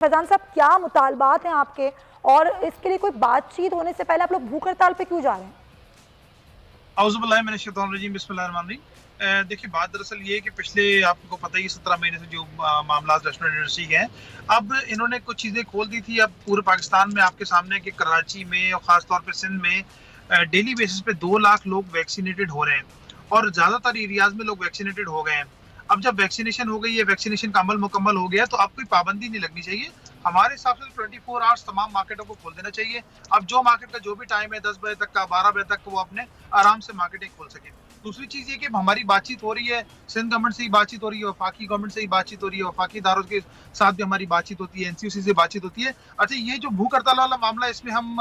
फैजान साहब, क्या मुतालबात हैं आपके, और इसके लिए कोई बातचीत होने से पहले आप लोग भूख हड़ताल पे क्यों जा रहे हैं? देखिए, बात दरअसल ये है कि पिछले आपको पता ही 17 महीने से जो मामला रेस्टोरेंट इंडस्ट्री के हैं, अब इन्होंने कुछ चीजें खोल दी थी। अब पूरे पाकिस्तान में आपके सामने कि कराची में और खासतौर पे सिंध में डेली बेसिस पे 2 लाख लोग वैक्सीनेटेड हो रहे हैं और ज्यादातर एरियाज में लोग वैक्सीनेटेड हो गए हैं। अब जब वैक्सीनेशन हो गई है, वैक्सीनेशन का अमल मुकम्मल हो गया, तो अब कोई पाबंदी नहीं लगनी चाहिए। हमारे हिसाब से 24 आवर्स तमाम मार्केटों को खोल देना चाहिए। अब जो मार्केट का जो भी टाइम है, 10 बजे तक का, 12 बजे तक, वो अपने आराम से मार्केटिंग खोल सके। दूसरी चीज ये कि हमारी बातचीत हो रही है, सिंध गवर्नमेंट से ही बातचीत हो रही है, वफाकी गवर्नमेंट से ही बातचीत हो रही है, वफाकी इदारों के साथ भी हमारी बातचीत होती है, एनसीयूसी से बातचीत होती है। अच्छा, ये जो भूख हड़ताल वाला मामला, इसमें हम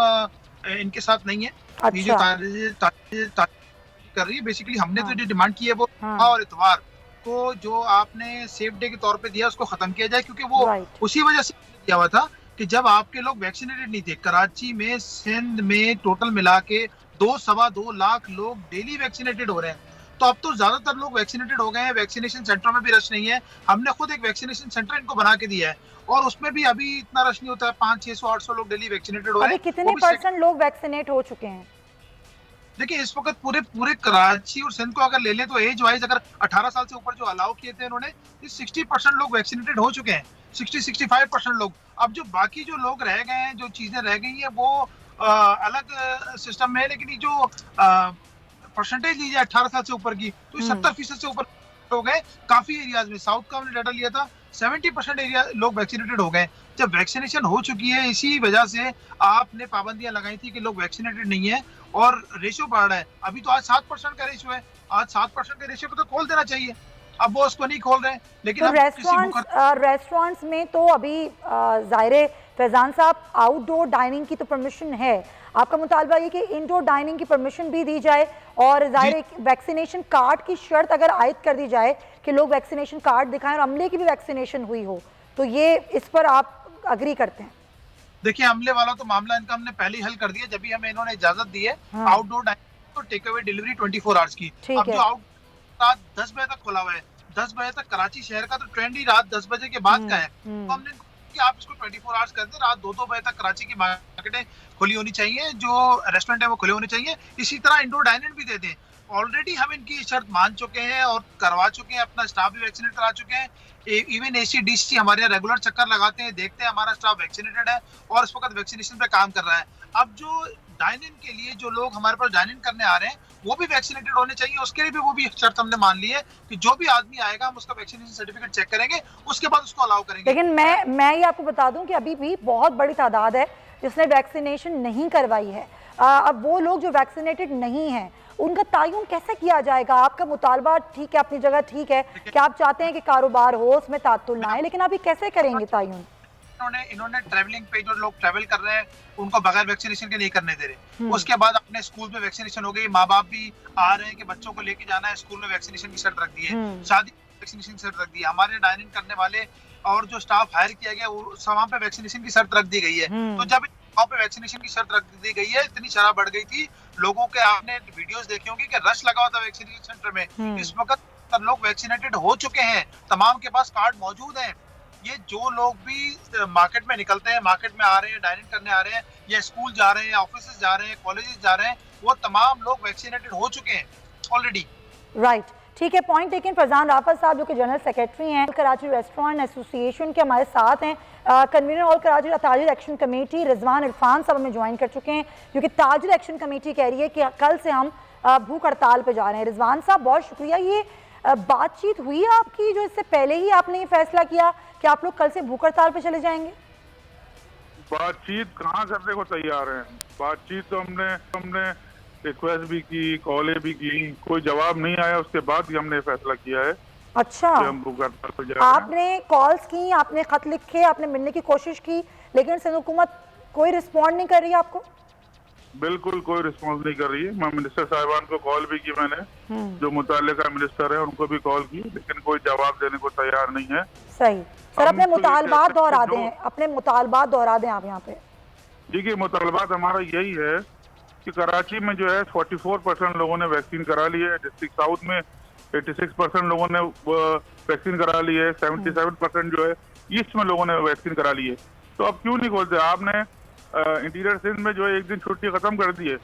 इनके साथ नहीं है। ये जो अच्छा। कर रही है, बेसिकली हमने तो हाँ। जो डिमांड की है वो हाँ। और इतवार को जो आपने सेफ डे के तौर पे दिया उसको खत्म किया जाए, क्योंकि वो राइट। उसी वजह से दिया हुआ था कि जब आपके लोग वैक्सीनेटेड नहीं थे। कराची में, सिंध में टोटल मिला के 2-2.25 लाख लोग डेली वैक्सीनेटेड हो रहे हैं। तो अब तो ज्यादातर लोग वैक्सीनेटेड हो गए हैं, वैक्सीनेशन सेंटर में भी रश नहीं है। हमने खुद एक वैक्सीनेशन सेंटर इनको बना के दिया है और उसमें भी अभी इतना रश नहीं होता है। 500-600-800 लोग डेली वैक्सीनेटेड हो रहे अभी हैं, वो कितने भी परसेंट लोग वैक्सीनेट हो चुके हैं? देखिए, इस वक्त पूरे पूरे कराची और सिंध को अगर ले लें तो एज वाइज अगर 18 साल से ऊपर जो अलाउ किए थे उन्होंने, 60% लोग वैक्सीनेटेड हो चुके हैं। 60-65% लोग। अब जो बाकी जो लोग रह गए हैं, जो चीजें रह गई हैं, वो अलग सिस्टम में है। लेकिन ये जो परसेंटेज लीजिए 18 साल से ऊपर की, तो 70% से ऊपर हो गए। काफी एरियाज में, साउथ का हमने डाटा लिया था, 70% एरिया लोग वैक्सीनेटेड हो गए। जब वैक्सीनेशन हो चुकी है, इसी वजह से आपने पाबंदियां लगाई थी कि लोग वैक्सीनेटेड नहीं है और रेशियो बढ़ रहा है। अभी तो आज 7% का रेशियो है। आज 7% के रेशियो पे तो खोल देना चाहिए। अब वो उसको नहीं खोल रहे हैं, लेकिन तो अब किसी भूख रेस्टोरेंट्स में तो अभी ज़ाहिर फैजान साहब, आउटडोर डाइनिंग की तो परमिशन है। आपका मुतालबा ये कि इंडोर डाइनिंग की परमिशन भी दी जाए, और जी, ज़ाहिर वैक्सीनेशन कार्ड की शर्त अगर आयद कर दी जाए कि लोग वैक्सीनेशन कार्ड दिखाएं और अमले की भी वैक्सीनेशन हुई हो, तो ये इस पर आप अग्री करते हैं? देखिए, हमले वाला तो मामला इनका हमने पहले ही हल कर दिया जब भी हमें इन्होंने इजाजत दी है हाँ। आउटडोर डाइनिंग तो टेक अवे डिलीवरी 24 आवर्स की। ठीक अब जो है। आउट रात 10 बजे तक खुला हुआ है, 10 बजे तक कराची शहर का तो ट्रेंड ही रात 10 बजे के बाद का है। तो हमने इनको कहा कि आप इसको 24 आवर्स कर दें, रात 2-2 बजे तक कराची की मार्केटें खुली होनी चाहिए, जो रेस्टोरेंट है वो खुले होने चाहिए। इसी तरह इंडोर डाइनिंग भी दे दें। ऑलरेडी हम इनकी शर्त मान चुके हैं और करवा चुके हैं, अपना स्टाफ भी वैक्सीनेट करा चुके हैं। इवन एसीडीसी हमारे यहाँ रेगुलर चक्कर लगाते हैं, देखते हैं हमारा स्टाफ वैक्सीनेटेड है और इस वक्त वैक्सीनेशन पे काम कर रहा है। अब जो डाइन इन के लिए जो लोग हमारे पास डाइन इन करने आ रहे हैं, वो भी वैक्सीनेटेड होने चाहिए। उसके लिए भी वो भी शर्त हमने मान ली है कि जो भी आदमी आएगा हम उसका वैक्सीनेशन सर्टिफिकेट चेक करेंगे, उसके बाद उसको अलाउ करेंगे। लेकिन मैं ये आपको बता दूं कि अभी भी बहुत बड़ी तादाद है जिसने वैक्सीनेशन नहीं करवाई है। अब वो लोग जो वैक्सीनेटेड नहीं हैं, उनका तायुन कैसे किया जाएगा? आपका मुतालबा ठीक है, अपनी जगह ठीक है कि आप चाहते हैं कि कारोबार हो, उसमें तातुल ना आए, लेकिन आप ये कैसे करेंगे तायुन? इन्होंने ट्रैवलिंग पे जो लोग ट्रैवल कर रहे हैं उनको बगैर वैक्सीनेशन के नहीं करने दे रहे। उसके बाद अपने स्कूल में वैक्सीनेशन हो गई, माँ बाप भी आ रहे हैं कि बच्चों को लेके जाना है स्कूल में, वैक्सीनेशन की शर्त रख दी है। शादी वैक्सीनेशन की शर्त रख दी है। हमारे डाइनिंग करने वाले और जो स्टाफ हायर किया गया वहां पे वैक्सीनेशन की शर्त रख दी गई है। तो जब वहां पे वैक्सीनेशन की शर्त रख दी गई है, इतनी शराब बढ़ गई थी लोगों के, आपने वीडियोस देखे होंगे कि रश लगा हुआ था वैक्सीनेशन सेंटर में। इस वक्त सब लोग वैक्सीनेटेड हो चुके हैं, तमाम के पास कार्ड मौजूद हैं। ये जो लोग भी मार्केट में निकलते हैं, मार्केट में आ रहे हैं, डाइनिंग करने आ रहे हैं, या स्कूल जा रहे हैं, ऑफिस जा रहे हैं, कॉलेजेस जा रहे हैं, वो तमाम लोग वैक्सीनेटेड हो चुके हैं ऑलरेडी। राइट, ठीक है, पॉइंट टेकन। फरजान राफत साहब जो कि जनरल सेक्रेटरी हैं कराची रेस्टोरेंट एसोसिएशन के, हमारे साथ हैं। कन्वीनर ऑल कराची ताजिर एक्शन कमेटी रिजवान इरफान साहब हमें ज्वाइन कर चुके हैं, क्योंकि ताजिर एक्शन कमेटी कह रही है कि कल से हम भूख हड़ताल पे जा रहे हैं। रिजवान साहब, बहुत शुक्रिया। ये बातचीत हुई आपकी जो इससे पहले ही आपने ये फैसला किया कि आप लोग कल से भूख हड़ताल पे चले जाएंगे? बातचीत कहाँ करने को तैयार हैं? बातचीत तो हमने रिक्वेस्ट भी की, कॉलें भी की, कोई जवाब नहीं आया। उसके बाद ही हमने फैसला किया है। अच्छा, हम भूख हड़ताल पे जा रहे हैं। आपने कॉल्स की, आपने खत लिखे, आपने मिलने की कोशिश की, लेकिन सिंध हुकूमत कोई रिस्पॉन्ड नहीं कर रही आपको? बिल्कुल कोई रिस्पॉन्स नहीं कर रही है। मैं मिनिस्टर साहिबान को कॉल भी की मैंने, जो मुताल्लिका मिनिस्टर है उनको भी कॉल की, लेकिन कोई जवाब देने को तैयार नहीं है। सही सर, अपने मुतालबात दोहरा दें, अपने मुतालबात दोहरा दें आप यहाँ पे। देखिए, मुतालबात हमारा यही है कि कराची में जो है 44% लोगों ने वैक्सीन करा ली है। डिस्ट्रिक्ट साउथ में 86% लोगों ने वैक्सीन करा ली है। 77% जो है ईस्ट में लोगों ने वैक्सीन करा ली है, तो अब क्यों नहीं खोलते? आपने इंटीरियर सिंध में जो है एक दिन छुट्टी खत्म कर दी है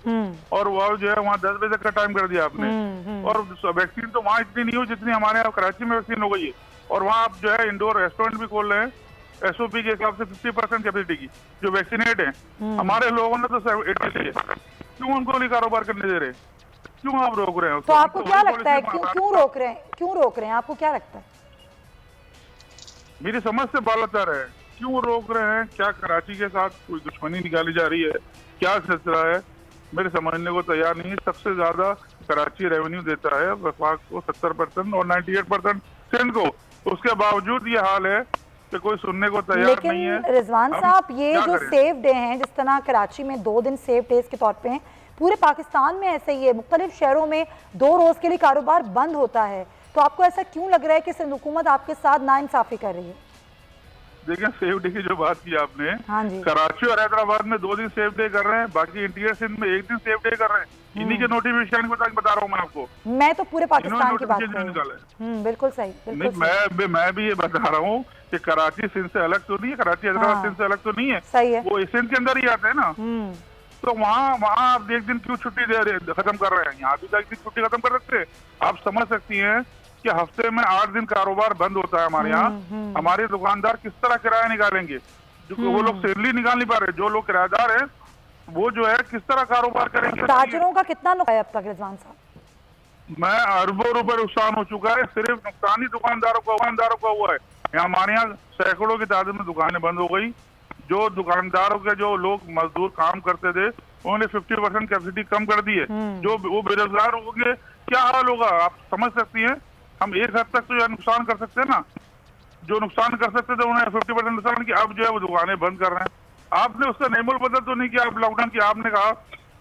और वो जो है वहाँ 10 बजे तक का टाइम कर दिया आपने, और वैक्सीन तो वहाँ इतनी नहीं हो जितनी हमारे यहाँ कराची में वैक्सीन हो गई है। और वहाँ आप जो है इंडोर रेस्टोरेंट भी खोल रहे हैं SOP के हिसाब से 50% कैपेसिटी की जो वैक्सीनेट है। हमारे लोगों ने तो 80 है, क्यों उनको नहीं कारोबार करने दे रहे? क्यों आप रोक रहे हैं? तो आपको क्या लगता है क्यों रोक रहे हैं? क्यों रोक रहे हैं? आपको क्या लगता है? मेरी समझ से बालातर है, क्यों रोक रहे हैं? क्या कराची के साथ कोई दुश्मनी निकाली जा रही है? क्या सिलसिला है? मेरे समझने को तैयार नहीं है। सबसे ज्यादा कराची रेवेन्यू देता है वफाक को 70% और 98% सिंध को, तो उसके बावजूद ये हाल है कि कोई सुनने को तैयार नहीं है। लेकिन रिजवान साहब, ये जो सेफ डे हैं, जिस तरह कराची में 2 दिन सेफ डेज के तौर पे हैं, पूरे पाकिस्तान में ऐसे ही है। मुख्तलिफ शहरों में 2 रोज के लिए कारोबार बंद होता है, तो आपको ऐसा क्यों लग रहा है कि सिंध हुकूमत आपके साथ नाइंसाफी कर रही है? देखिए, सेफ डे की जो बात की आपने, हाँ जी, कराची और हैदराबाद में 2 दिन सेफ डे कर रहे हैं, बाकी इंटीरियर सिंध में 1 दिन सेफ डे कर रहे हैं। इन्हीं के नोटिफिकेशन को बता रहा हूँ मैं आपको। मैं तो पूरे पाकिस्तान की बात कर रही हूँ। बिल्कुल सही, नहीं, मैं भी ये बता रहा हूँ कि कराची सिंध से अलग तो नहीं है, कराची हैदराबाद सिंध से अलग तो नहीं है, सही है, वो सिंध के अंदर ही आते हैं ना। तो वहाँ आप 1 दिन क्यों छुट्टी खत्म कर रहे हैं? यहाँ भी 1 दिन छुट्टी खत्म कर सकते हैं। आप समझ सकती हैं कि हफ्ते में 8 दिन कारोबार बंद होता है हमारे यहाँ। हमारे दुकानदार किस तरह किराया निकालेंगे? जो वो लोग सैलरी निकाल नहीं पा रहे, जो लोग किराएदार हैं वो जो है किस तरह कारोबार करेंगे? ताजरों का कितना नुकसान है अब तक रिजवान साहब? मैं अरबों रुपए नुकसान हो चुका है, सिर्फ नुकसान ही दुकानदारों का हुआ है। यहाँ हमारे यहाँ सैकड़ों की तादाद में दुकानें बंद हो गई। जो दुकानदारों के जो लोग मजदूर काम करते थे उन्होंने 50% कैपेसिटी कम कर दी है। जो वो बेरोजगार होंगे, क्या हाल होगा? आप समझ सकती हैं। हम एक हद तक तो यह नुकसान कर सकते हैं ना, जो नुकसान कर सकते थे उन्होंने 50% नुकसान किया। अब जो है वो दुकानें बंद कर रहे हैं। आपने उसका नेमुल बदल तो नहीं किया। आप लॉकडाउन की आपने कहा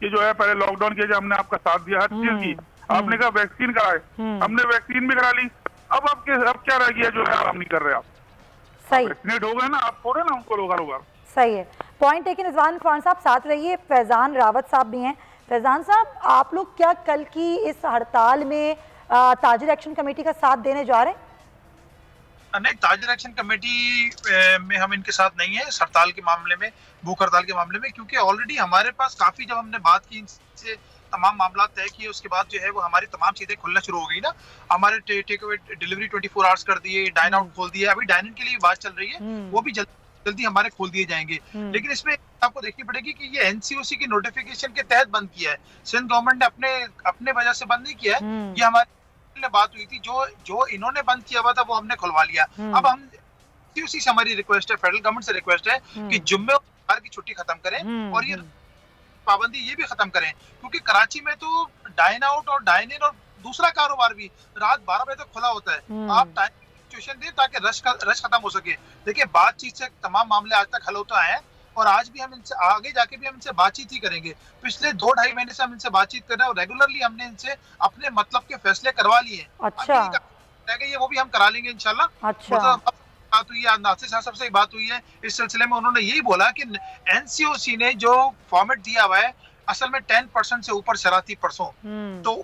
कि जो है पहले लॉकडाउन किया, हमने आपका साथ दिया हर चीज की। आपने कहा वैक्सीन कराए, हमने वैक्सीन भी करा ली। अब क्या रह गया जो है आप नहीं कर रहे? आप सही वैक्सीनेट हो गए ना, आप थोड़े ना उनको कारोबार। सही है, पॉइंट टेकन। रिजवान खान साहब साथ रहिए, फैजान रावत साहब भी हैं। फैजान साहब, आप लोग क्या कल की इस हड़ताल में ताजिर एक्शन कमेटी का साथ देने जा रहे हैं? नहीं, ताजिर एक्शन कमेटी में हम इनके साथ नहीं है इस हड़ताल के मामले में, भूख हड़ताल के मामले में, क्योंकि ऑलरेडी हमारे पास काफी, जब हमने बात की इनसे, तमाम मामला तय किए, उसके बाद जो है वो हमारी तमाम चीजें खुलना शुरू हो गई ना। हमारे टेक अवे डिलीवरी 24 आवर्स कर दिए, डाइन आउट खोल दिया। अभी डाइन इन के लिए बात चल रही है, वो भी जल्दी हमारे खोल दिए जाएंगे। लेकिन इसमें आपको देखनी पड़ेगी कि ये NCOC की नोटिफिकेशन के तहत बंद किया है। सिंध गवर्नमेंट ने अपने वजह से बंद नहीं किया है। ये हमारी बात हुई थी, जो इन्होंने बंद किया हुआ था वो हमने खुलवा लिया। अब हम NCOC से हमारी रिक्वेस्ट है, फेडरल गवर्नमेंट से रिक्वेस्ट है कि जुम्मेवार की छुट्टी खत्म करें और ये पाबंदी ये भी खत्म करें, क्योंकि कराची में तो डाइन आउट और डाइन इन और दूसरा कारोबार भी रात 12 बजे तक खुला होता है। आप टाइम सिचुएशन दें ताकि रश खत्म हो सके। देखिए, बातचीत से तमाम मामले आज तक हल होते आए हैं और आज भी हम इनसे आगे जाके भी हम इनसे बातचीत ही करेंगे। पिछले 2-2.5 महीने से हम इनसे बातचीत कर रहे हैं और रेगुलरली हमने इनसे अपने मतलब के फैसले करवा लिए। अच्छा, ये वो भी हम करा लेंगे इंशाल्लाह। अच्छा, बात हुई है, नासिर साहब से बात हुई है इस सिलसिले में। उन्होंने यही बोला कि NCOC ने जो फॉर्मेट दिया हुआ है, असल में 10% से ऊपर शरारती परसों, तो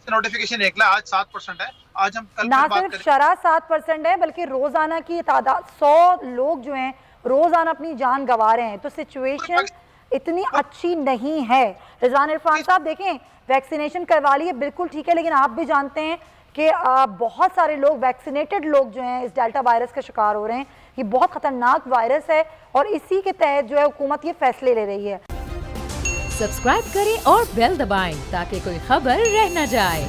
नोटिफिकेशन निकला, आज 7% है। आज हम कल ना सिर्फ शराब 7% है, बल्कि रोजाना की तादाद 100 लोग जो हैं रोजाना अपनी जान गंवा रहे हैं। तो सिचुएशन इतनी अच्छी नहीं है। रिजवान इरफान साहब, देखें, वैक्सीनेशन करवा ली है, बिल्कुल ठीक है, लेकिन आप भी जानते हैं कि बहुत सारे लोग, वैक्सीनेटेड लोग जो हैं, इस डेल्टा वायरस का शिकार हो रहे हैं। ये बहुत खतरनाक वायरस है और इसी के तहत जो है हुकूमत ये फैसले ले रही है। सब्सक्राइब करें और बेल दबाएं ताकि कोई खबर रह न जाए।